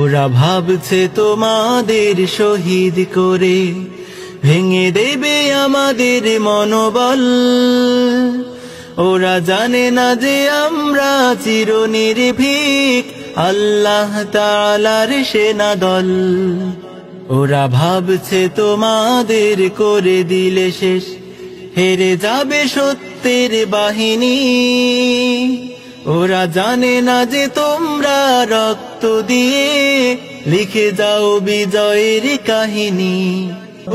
ওরা ভাবছে তোমাদের শহীদ করে ভেঙে দেবে আমাদের মনোবল। ওরা জানে না যে আমরা চিরনির্ভীক আল্লাহ তাআলার সেনাদল। ওরা ভাবছে তোমাদের করে দিলে শেষ হেরে যাবে সত্যের বাহিনী। ওরা জানে না যে তোমরা রক্ত দিয়ে লিখে যাও বিজয়ের কাহিনী।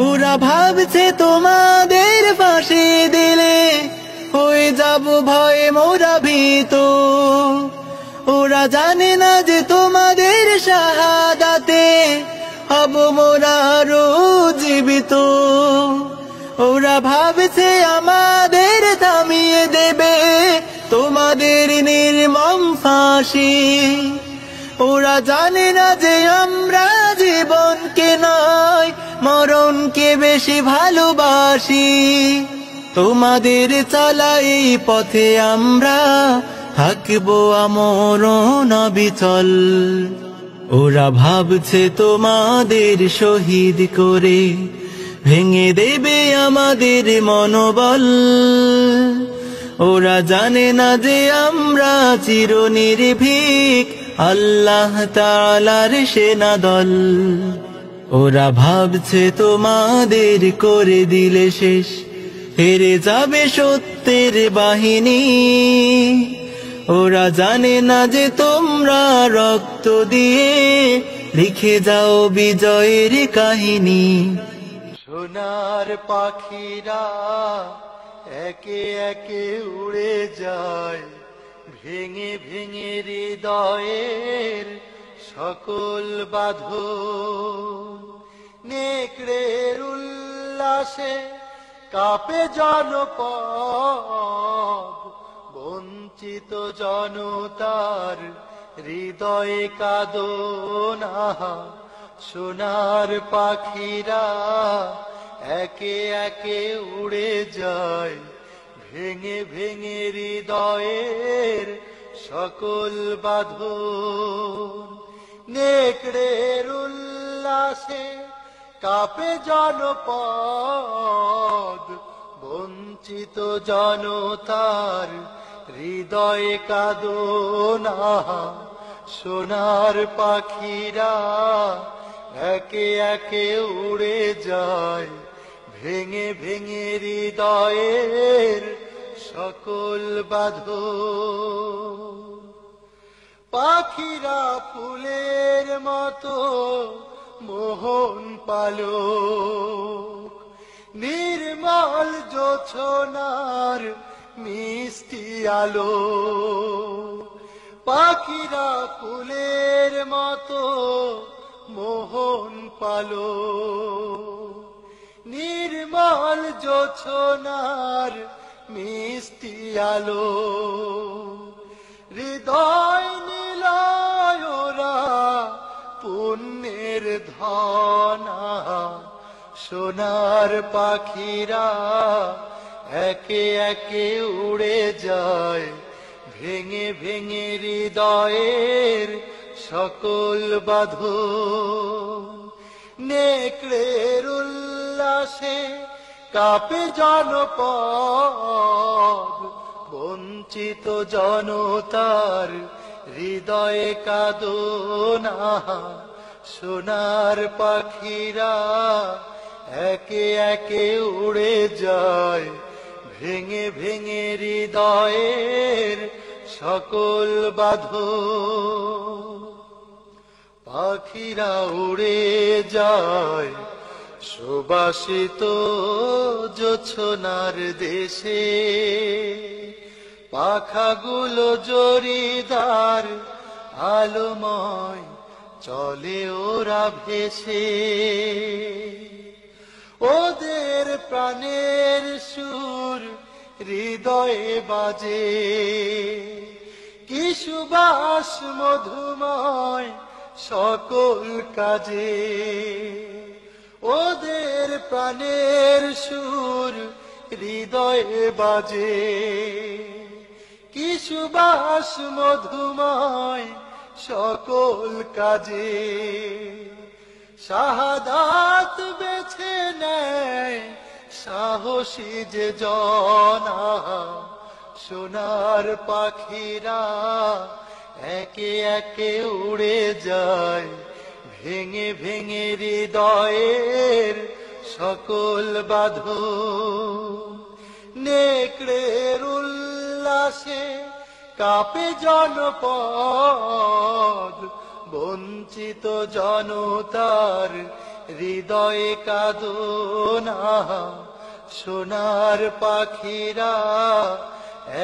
ওরা ভাবছে তোমাদের ফাঁসি দিলে হয়ে যাব ভয়ে মোরা ভীত। ওরা জানে না যে তোমাদের শাহাদাতে হব মোরা আরো জীবিত। ওরা ভাবছে আমাদের থামিয়ে দেবে তোমাদের নির্মম ফাঁসি। ওরা জানে না যে আমরা জীবনকে নয় মরণকে বেশি ভালোবাসি। তোমাদের চলা এই পথে আমরা থাকবো আমরণ অবিচল। ওরা ভাবছে তোমাদের শহীদ করে ভেঙে দেবে আমাদের মনোবল। ওরা জানে না যে আমরা চিরনির্ভীক আল্লাহ তাআলার সেনাদল। ওরা ভাবছে তোমাদের করে দিলে শেষ হেরে যাবে সত্যের বাহিনী। ওরা জানে না যে তোমরা রক্ত দিয়ে লিখে যাও বিজয়ের কাহিনী। সোনার পাখিরা একে একে উড়ে যায় ভেঙে ভেঙে হৃদয়ের সকল বাঁধন। নেকড়ের উল্লাসে কাঁপে জনপদ, বঞ্চিত জনতার হৃদয়ে কাঁদনা। সোনার পাখিরা একে একে উড়ে যায় ভেঙে ভেঙে হৃদয়ের সকল বাঁধন। নেকড়ের উল্লাসে কাঁপে জনপদ, বঞ্চিত জনতার হৃদয়ে কাঁদনা। সোনার পাখিরা একে একে উড়ে যায় ভেঙে ভেঙে হৃদয়ের সকল বাঁধন। পাখিরা ফুলের মতো মোহন পালক, নির্মল জোছনার মিষ্টি আলো। পাখিরা ফুলের মতো মোহন পালক, নির্মল জোছনার মিষ্টি আলো। হৃদয় নিলয় ওরা পুণ্যের ধনা। সোনার পাখিরা একে একে উড়ে যায় ভেঙে ভেঙে হৃদয়ের সকল বাঁধন। নেকড়ের উল্লাসে কাঁপে জনপদ, বঞ্চিত জনতার হৃদয়ে কাঁদনা। সোনার পাখিরা একে একে উড়ে যায় ভেঙে ভেঙে হৃদয়ের সকল বাঁধন। পাখিরা উড়ে যায় সুবাসিত জোছনার দেশে, পাখাগুলো জরিদার আলোময় চলে ওরা ভেসে। ওদের প্রাণের সুর হৃদয়ে বাজে, কি সুবাস মধুময় সকল কাজে। ওদের প্রাণের সুর হৃদয়ে বাজে, কি সুবাস মধুময় সকল কাজে। শাহাদাত বেছে নেয় সাহসী যে জনা, সোনার পাখিরা একে একে উড়ে যায়, ভেঙে ভেঙে হৃদয়ের সকল বাঁধন। নেকড়ের উল্লাসে কাঁপে জনপদ, বঞ্চিত জনতার হৃদয়ে কাঁদনা, সোনার পাখিরা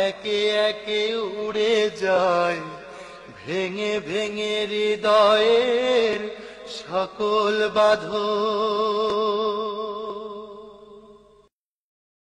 একে একে উড়ে যায়, ভেঙে ভেঙে হৃদয়ের সকল বাঁধন।